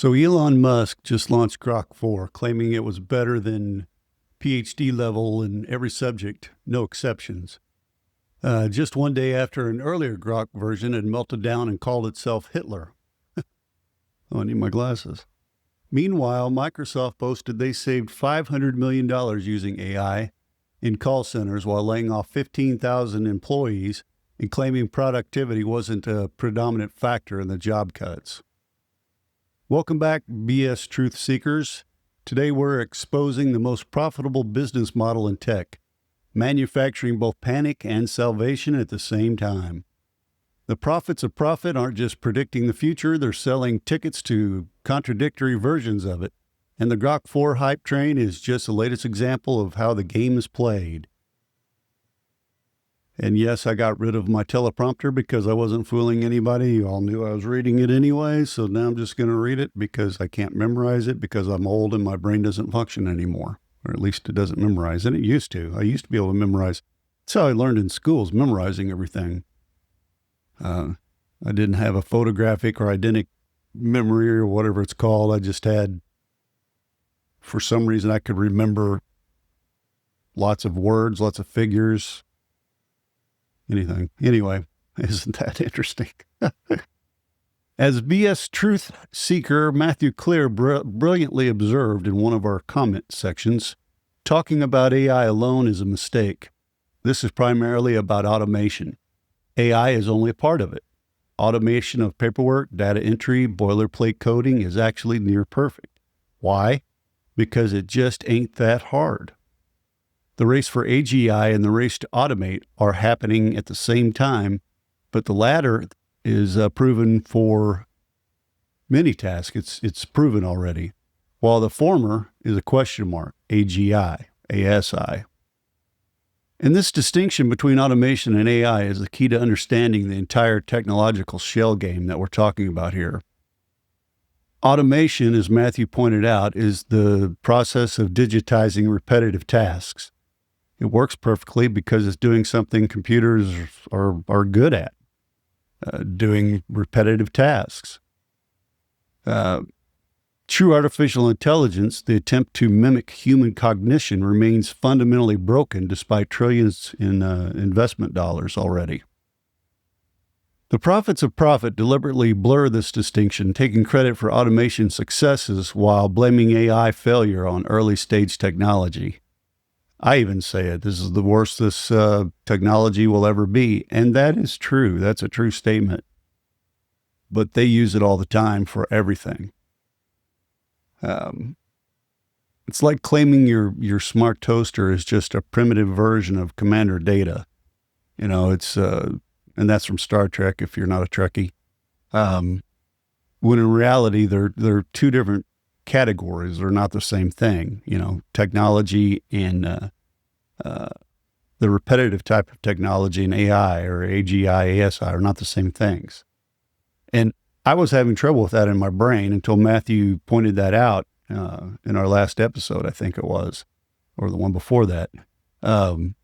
So Elon Musk just launched Grok 4, claiming it was better than PhD level in every subject, no exceptions. Just one day after an earlier Grok version had melted down and called itself Hitler. Oh, I need my glasses. Meanwhile, Microsoft boasted they saved $500 million using AI in call centers while laying off 15,000 employees and claiming productivity wasn't a predominant factor in the job cuts. Welcome back, BS Truth Seekers. Today we're exposing the most profitable business model in tech, manufacturing both panic and salvation at the same time. The prophets of profit aren't just predicting the future, they're selling tickets to contradictory versions of it. And the Grok 4 hype train is just the latest example of how the game is played. And yes, I got rid of my teleprompter because I wasn't fooling anybody. You all knew I was reading it anyway, so now I'm just going to read it because I can't memorize it because I'm old and my brain doesn't function anymore. Or at least it doesn't memorize. And it used to. I used to be able to memorize. That's how I learned in schools, memorizing everything. I didn't have a photographic or eidetic memory or whatever it's called. I just had, for some reason, I could remember lots of words, lots of figures, anything. Anyway, isn't that interesting? As BS Truth Seeker Matthew Clear brilliantly observed in one of our comment sections, talking about AI alone is a mistake. This is primarily about automation. AI is only a part of it. Automation of paperwork, data entry, boilerplate coding is actually near perfect. Why? Because it just ain't that hard. The race for AGI and the race to automate are happening at the same time, but the latter is proven for many tasks. It's proven already, while the former is a question mark, AGI, ASI. And this distinction between automation and AI is the key to understanding the entire technological shell game that we're talking about here. Automation, as Matthew pointed out, is the process of digitizing repetitive tasks. It works perfectly because it's doing something computers are good at, doing repetitive tasks. True artificial intelligence, the attempt to mimic human cognition, remains fundamentally broken despite trillions in investment dollars already. The prophets of profit deliberately blur this distinction, taking credit for automation successes while blaming AI failure on early-stage technology. I even say it, this is the worst this technology will ever be, and that is true. That's a true statement. But they use it all the time for everything. It's like claiming your smart toaster is just a primitive version of Commander Data. You know, it's and that's from Star Trek if you're not a Trekkie. When in reality they're two different categories. They're not the same thing. You know, technology and the repetitive type of technology and AI or AGI, ASI are not the same things. And I was having trouble with that in my brain until Matthew pointed that out in our last episode, I think it was, or the one before that. And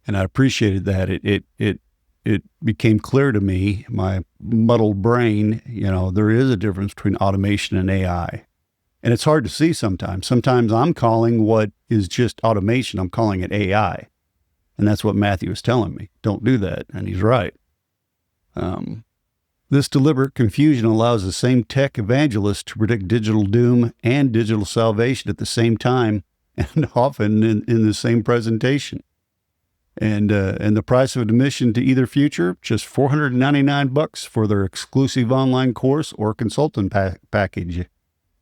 I appreciated that. It became clear to me, my muddled brain, you know, there is a difference between automation and AI. And it's hard to see sometimes. Sometimes I'm calling what is just automation, I'm calling it AI. And that's what Matthew is telling me. Don't do that. And he's right. This deliberate confusion allows the same tech evangelist to predict digital doom and digital salvation at the same time, and often in the same presentation. And the price of admission to either future, just $499 for their exclusive online course or consultant package.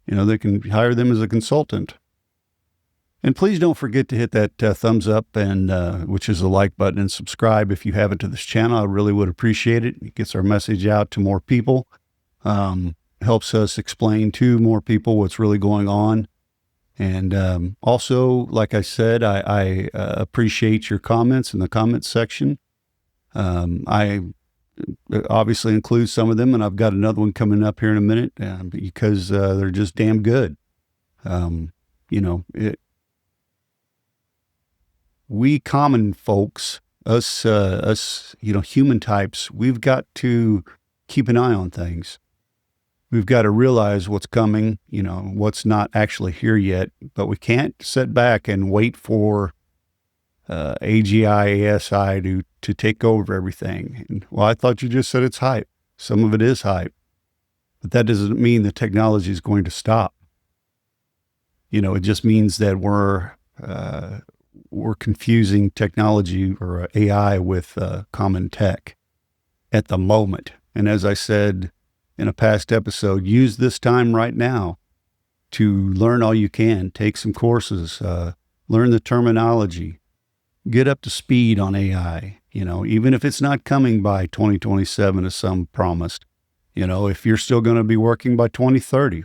You know, they can hire them as a consultant. And please don't forget to hit that thumbs up, and which is the like button, and subscribe if you haven't to this channel. I really would appreciate it. It gets our message out to more people, helps us explain to more people what's really going on. And also, like I said, I appreciate your comments in the comments section. I obviously include some of them, and I've got another one coming up here in a minute because they're just damn good. You know, we common folks, us, you know, human types, we've got to keep an eye on things. We've got to realize what's coming, what's not actually here yet, but we can't sit back and wait for AGI, ASI to take over everything. And, well, I thought you just said it's hype. Some of it is hype, but that doesn't mean the technology is going to stop. It just means that we're confusing technology or AI with common tech at the moment. And as I said in a past episode, use this time right now to learn all you can, take some courses, learn the terminology, get up to speed on AI, even if it's not coming by 2027 as some promised. If you're still going to be working by 2030,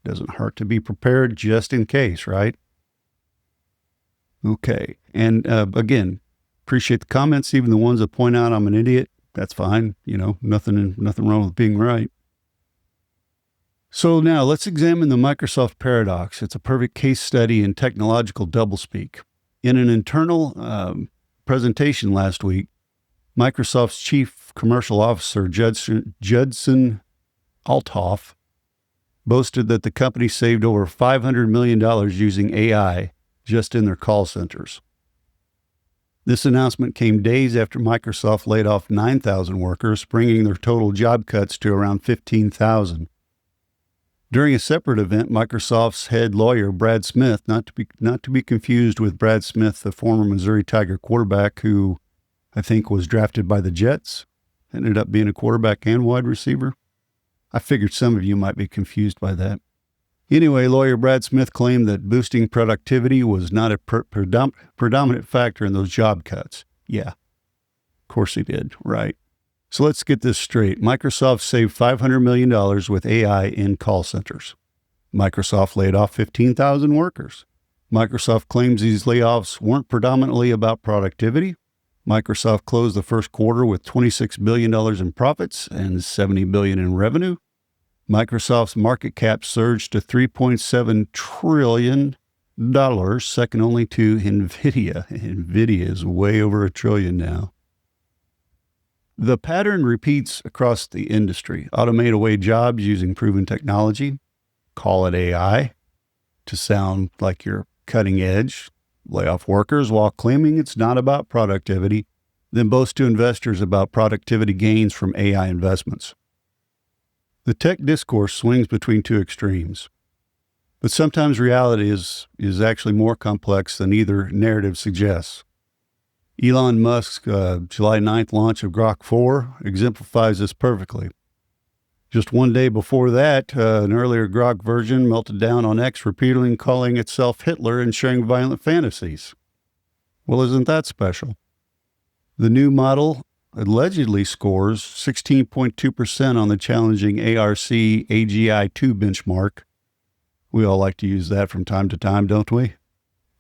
doesn't hurt to be prepared just in case, right? Okay. And again, appreciate the comments, even the ones that point out I'm an idiot. That's fine. Nothing wrong with being right. So now let's examine the Microsoft paradox. It's a perfect case study in technological doublespeak. In an internal presentation last week, Microsoft's chief commercial officer, Judson Althoff, boasted that the company saved over $500 million using AI just in their call centers. This announcement came days after Microsoft laid off 9,000 workers, bringing their total job cuts to around 15,000. During a separate event, Microsoft's head lawyer, Brad Smith, not to be confused with Brad Smith, the former Missouri Tiger quarterback who I think was drafted by the Jets, ended up being a quarterback and wide receiver. I figured some of you might be confused by that. Anyway, lawyer Brad Smith claimed that boosting productivity was not a predominant factor in those job cuts. Yeah, of course he did, right? So let's get this straight. Microsoft saved $500 million with AI in call centers. Microsoft laid off 15,000 workers. Microsoft claims these layoffs weren't predominantly about productivity. Microsoft closed the first quarter with $26 billion in profits and $70 billion in revenue. Microsoft's market cap surged to $3.7 trillion, second only to NVIDIA. NVIDIA is way over $1 trillion now. The pattern repeats across the industry. Automate away jobs using proven technology. Call it AI to sound like you're cutting edge. Lay off workers while claiming it's not about productivity. Then boast to investors about productivity gains from AI investments. The tech discourse swings between two extremes. But sometimes reality is actually more complex than either narrative suggests. Elon Musk's July 9th launch of Grok 4 exemplifies this perfectly. Just one day before that, an earlier Grok version melted down on X, repeatedly calling itself Hitler and sharing violent fantasies. Well, isn't that special? The new model allegedly scores 16.2% on the challenging ARC AGI-2 benchmark. We all like to use that from time to time, don't we?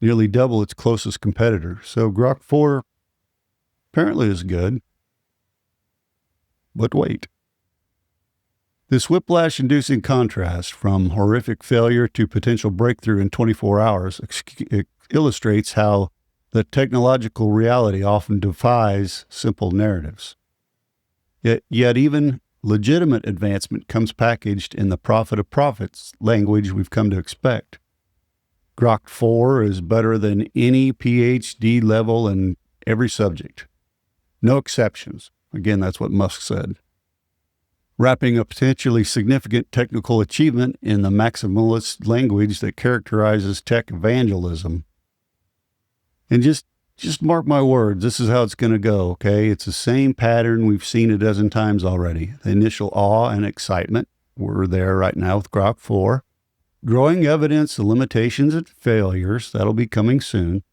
Nearly double its closest competitor. So Grok 4 apparently is good. But wait. This whiplash-inducing contrast from horrific failure to potential breakthrough in 24 hours illustrates how the technological reality often defies simple narratives. Yet even legitimate advancement comes packaged in the profit of profits language we've come to expect. Grok 4 is better than any PhD level in every subject. No exceptions. Again, that's what Musk said. Wrapping a potentially significant technical achievement in the maximalist language that characterizes tech evangelism. And just mark my words, this is how it's going to go, okay? It's the same pattern we've seen a dozen times already. The initial awe and excitement, we're there right now with Grok 4. Growing evidence of limitations and failures, that'll be coming soon.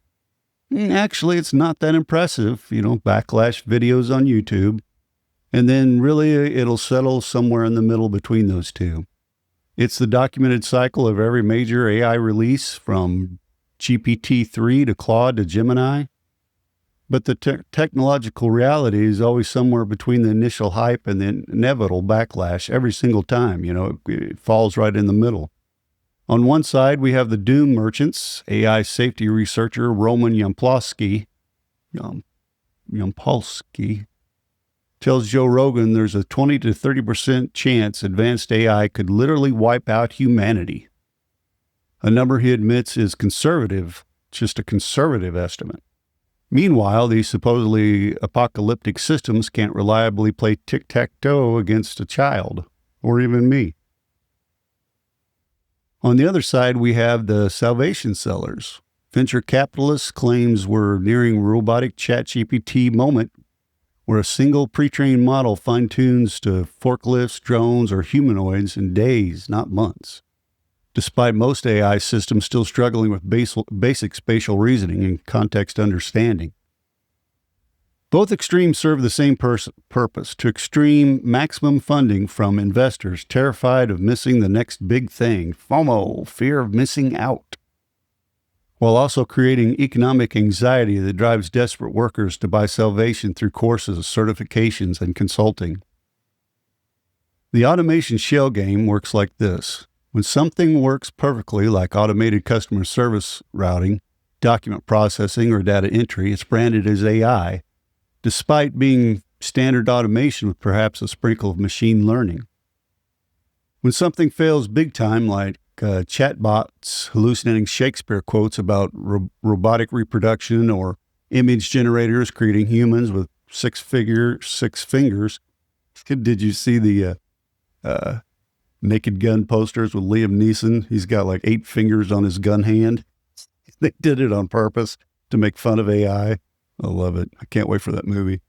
Actually, it's not that impressive, backlash videos on YouTube. And then really it'll settle somewhere in the middle between those two. It's the documented cycle of every major AI release from GPT-3 to Claude to Gemini. But the technological reality is always somewhere between the initial hype and the inevitable backlash every single time. It falls right in the middle. On one side, we have the doom merchants, AI safety researcher Roman Yampolsky, tells Joe Rogan there's a 20 to 30% chance advanced AI could literally wipe out humanity. A number he admits is conservative, just a conservative estimate. Meanwhile, these supposedly apocalyptic systems can't reliably play tic-tac-toe against a child, or even me. On the other side, we have the salvation sellers. Venture capitalists claims we're nearing robotic ChatGPT moment where a single pre-trained model fine-tunes to forklifts, drones, or humanoids in days, not months, despite most AI systems still struggling with basic spatial reasoning and context understanding. Both extremes serve the same purpose, to extreme maximum funding from investors terrified of missing the next big thing, FOMO, fear of missing out, while also creating economic anxiety that drives desperate workers to buy salvation through courses, certifications, and consulting. The automation shell game works like this. When something works perfectly, like automated customer service routing, document processing, or data entry, it's branded as AI, despite being standard automation with perhaps a sprinkle of machine learning. When something fails big time, like chatbots hallucinating Shakespeare quotes about robotic reproduction or image generators creating humans with six fingers. Did you see the Naked Gun posters with Liam Neeson? He's got like 8 fingers on his gun hand. They did it on purpose to make fun of AI. I love it. I can't wait for that movie.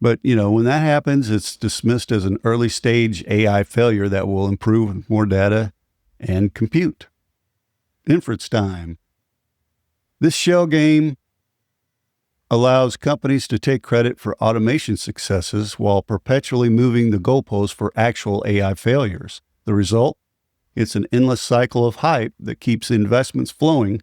But, when that happens, it's dismissed as an early stage AI failure that will improve with more data and compute. Inference time. This shell game allows companies to take credit for automation successes while perpetually moving the goalposts for actual AI failures. The result? It's an endless cycle of hype that keeps investments flowing,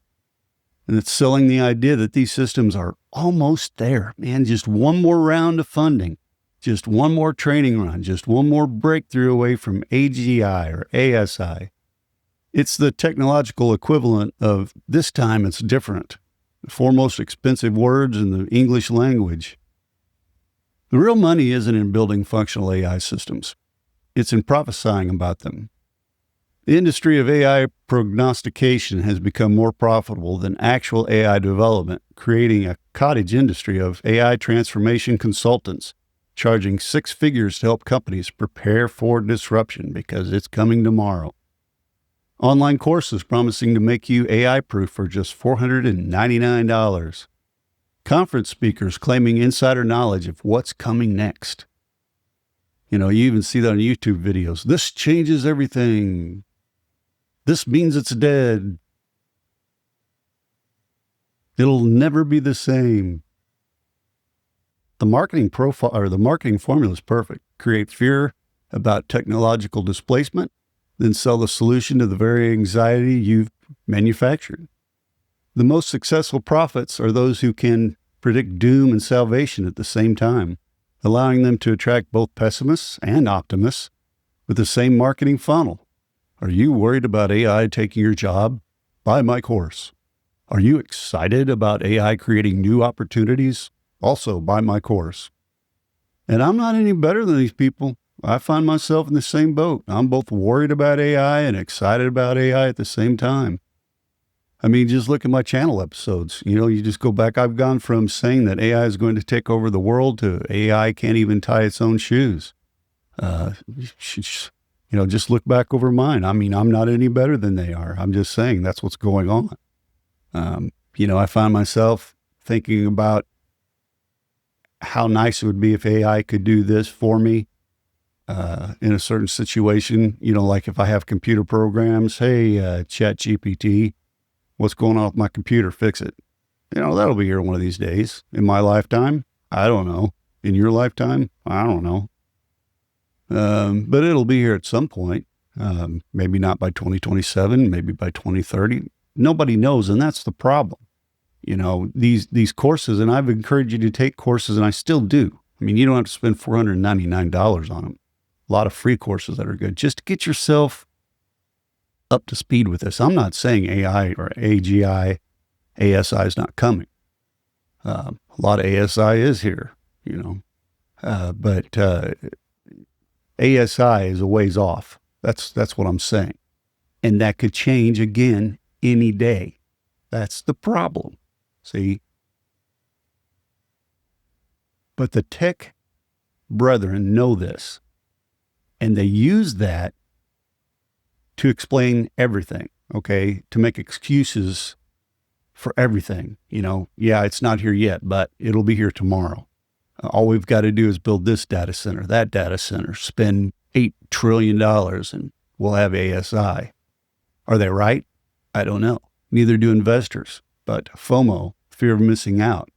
and it's selling the idea that these systems are almost there. Man, just one more round of funding, just one more training run, just one more breakthrough away from AGI or ASI. It's the technological equivalent of this time it's different. The 4 most expensive words in the English language. The real money isn't in building functional AI systems. It's in prophesying about them. The industry of AI prognostication has become more profitable than actual AI development, creating a cottage industry of AI transformation consultants, charging 6 figures to help companies prepare for disruption because it's coming tomorrow. Online courses promising to make you AI-proof for just $499. Conference speakers claiming insider knowledge of what's coming next. You even see that on YouTube videos. This changes everything. This means it's dead. It'll never be the same. The marketing profile or the marketing formula is perfect. Create fear about technological displacement, then sell the solution to the very anxiety you've manufactured. The most successful prophets are those who can predict doom and salvation at the same time, allowing them to attract both pessimists and optimists with the same marketing funnel. Are you worried about AI taking your job? Buy my course. Are you excited about AI creating new opportunities? Also, buy my course. And I'm not any better than these people. I find myself in the same boat. I'm both worried about AI and excited about AI at the same time. I mean, just look at my channel episodes. You just go back. I've gone from saying that AI is going to take over the world to AI can't even tie its own shoes. Just look back over mine. I mean, I'm not any better than they are. I'm just saying that's what's going on. I find myself thinking about how nice it would be if AI could do this for me in a certain situation. Like if I have computer programs, hey, ChatGPT, what's going on with my computer? Fix it. That'll be here one of these days. In my lifetime, I don't know. In your lifetime, I don't know. But it'll be here at some point. Maybe not by 2027, maybe by 2030. Nobody knows, and that's the problem. These courses, and I've encouraged you to take courses, and I still do. I mean, you don't have to spend $499 on them. A lot of free courses that are good, just to get yourself up to speed with this. I'm not saying AI or AGI, ASI is not coming. A lot of ASI is here, But ASI is a ways off. That's what I'm saying. And that could change again any day. That's the problem. See? But the tech brethren know this. And they use that to explain everything, okay? To make excuses for everything. Yeah, it's not here yet, but it'll be here tomorrow. All we've got to do is build this data center, that data center, spend $8 trillion, and we'll have ASI. Are they right? I don't know. Neither do investors. But FOMO, fear of missing out,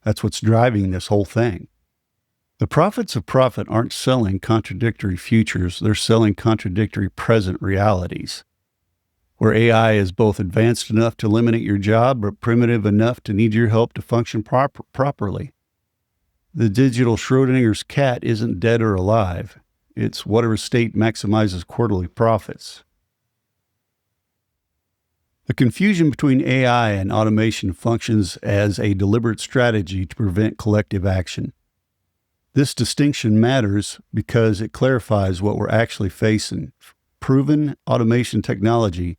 that's what's driving this whole thing. The prophets of profit aren't selling contradictory futures. They're selling contradictory present realities, where AI is both advanced enough to eliminate your job, but primitive enough to need your help to function properly. The digital Schrodinger's cat isn't dead or alive. It's whatever state maximizes quarterly profits. The confusion between AI and automation functions as a deliberate strategy to prevent collective action. This distinction matters because it clarifies what we're actually facing. Proven automation technology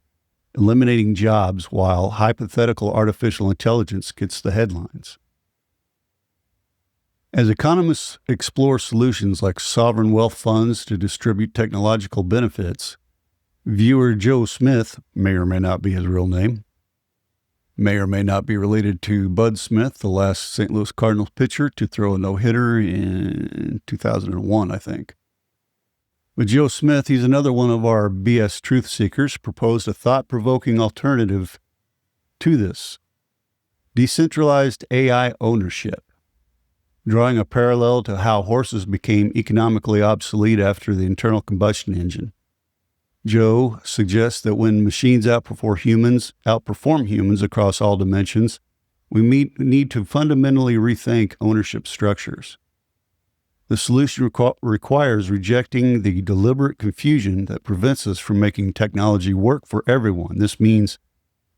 eliminating jobs while hypothetical artificial intelligence gets the headlines. As economists explore solutions like sovereign wealth funds to distribute technological benefits, viewer Joe Smith, may or may not be his real name, may or may not be related to Bud Smith, the last St. Louis Cardinals pitcher to throw a no-hitter in 2001, I think. But Joe Smith, he's another one of our BS truth seekers, proposed a thought-provoking alternative to this: decentralized AI ownership, drawing a parallel to how horses became economically obsolete after the internal combustion engine. Joe suggests that when machines outperform humans across all dimensions, we need to fundamentally rethink ownership structures. The solution requires rejecting the deliberate confusion that prevents us from making technology work for everyone. This means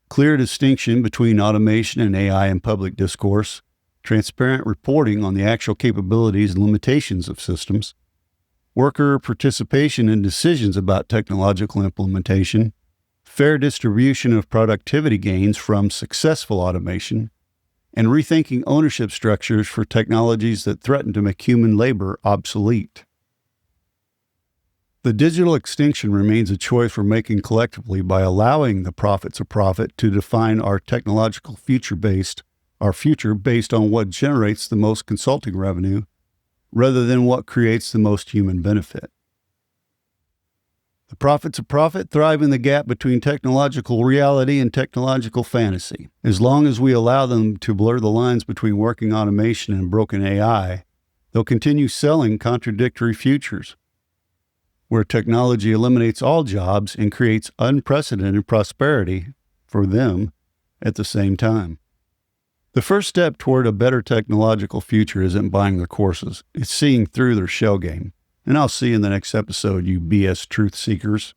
clear distinction between automation and AI in public discourse, transparent reporting on the actual capabilities and limitations of systems, worker participation in decisions about technological implementation, fair distribution of productivity gains from successful automation, and rethinking ownership structures for technologies that threaten to make human labor obsolete. The digital extinction remains a choice we're making collectively by allowing the prophets of profit to define our technological future based on what generates the most consulting revenue, rather than what creates the most human benefit. The prophets of profit thrive in the gap between technological reality and technological fantasy. As long as we allow them to blur the lines between working automation and broken AI, they'll continue selling contradictory futures, where technology eliminates all jobs and creates unprecedented prosperity for them at the same time. The first step toward a better technological future isn't buying their courses. It's seeing through their shell game. And I'll see you in the next episode, you BS truth seekers.